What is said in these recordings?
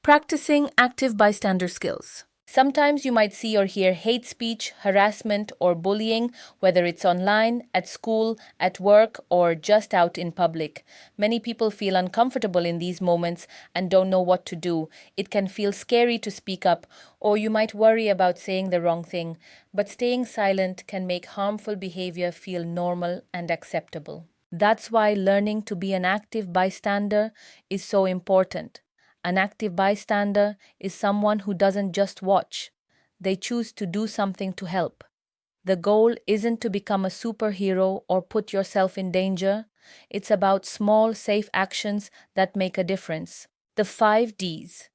Practicing active bystander skills. Sometimes you might see or hear hate speech, harassment, or bullying, whether it's online, at school, at work, or just out in public. Many people feel uncomfortable in these moments and don't know what to do. It can feel scary to speak up, or you might worry about saying the wrong thing. But staying silent can make harmful behavior feel normal and acceptable. That's why learning to be an active bystander is so important. An active bystander is someone who doesn't just watch, they choose to do something to help. The goal isn't to become a superhero or put yourself in danger. It's about small, safe actions that make a difference. The 5 Ds.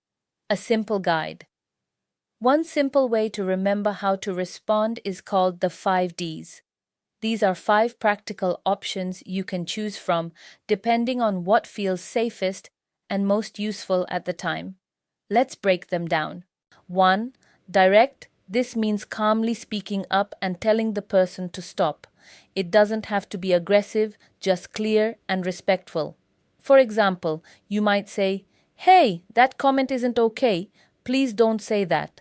A simple guide. One simple way to remember how to respond is called the 5 Ds. These are 5 practical options you can choose from depending on what feels safest and most useful at the time. Let's break them down. 1. Direct. This means calmly speaking up and telling the person to stop. It doesn't have to be aggressive, just clear and respectful. For example, you might say, "Hey, that comment isn't okay. Please don't say that."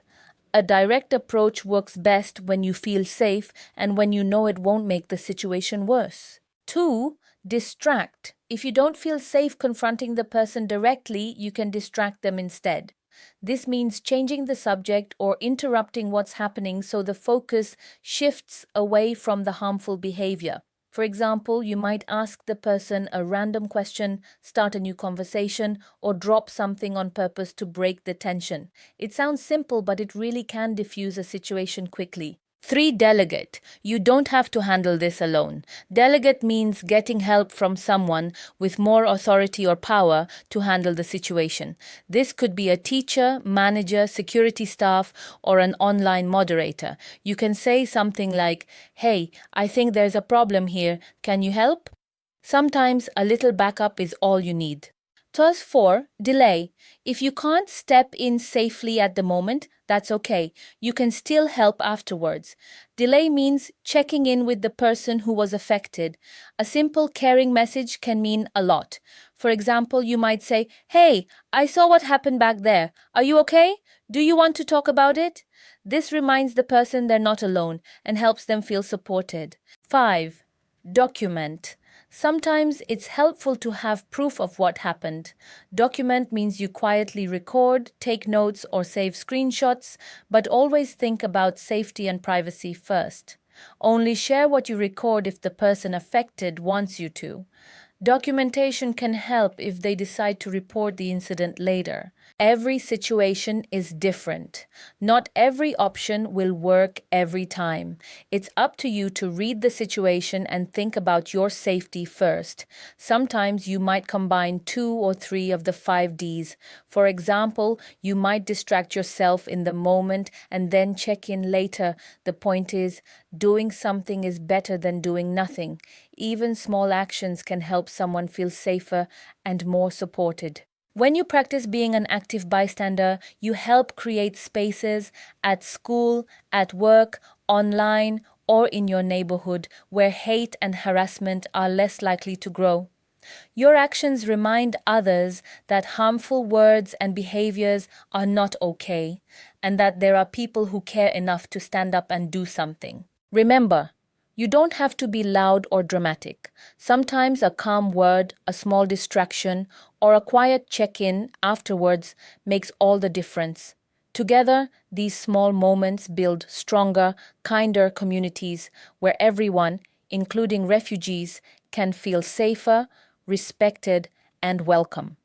A direct approach works best when you feel safe and when you know it won't make the situation worse. 2. Distract. If you don't feel safe confronting the person directly, you can distract them instead. This means changing the subject or interrupting what's happening so the focus shifts away from the harmful behavior. For example, you might ask the person a random question, start a new conversation, or drop something on purpose to break the tension. It sounds simple, but it really can diffuse a situation quickly. 3. Delegate. You don't have to handle this alone. Delegate means getting help from someone with more authority or power to handle the situation. This could be a teacher, manager, security staff, or an online moderator. You can say something like, "Hey, I think there's a problem here. Can you help?" Sometimes a little backup is all you need. Thus 4. Delay. If you can't step in safely at the moment, that's okay. You can still help afterwards. Delay means checking in with the person who was affected. A simple caring message can mean a lot. For example, you might say, "Hey, I saw what happened back there. Are you okay? Do you want to talk about it?" This reminds the person they're not alone and helps them feel supported. 5. Document. Sometimes it's helpful to have proof of what happened. Document means you quietly record, take notes, or save screenshots, but always think about safety and privacy first. Only share what you record if the person affected wants you to. Documentation can help if they decide to report the incident later. Every situation is different. Not every option will work every time. It's up to you to read the situation and think about your safety first. Sometimes you might combine 2 or 3 of the 5 Ds. For example, you might distract yourself in the moment and then check in later. The point is, doing something is better than doing nothing. Even small actions can help someone feel safer and more supported. When you practice being an active bystander, you help create spaces at school, at work, online, or in your neighborhood where hate and harassment are less likely to grow. Your actions remind others that harmful words and behaviors are not okay, and that there are people who care enough to stand up and do something. Remember, you don't have to be loud or dramatic. Sometimes a calm word, a small distraction, or a quiet check-in afterwards makes all the difference. Together, these small moments build stronger, kinder communities where everyone, including refugees, can feel safer, respected, and welcome.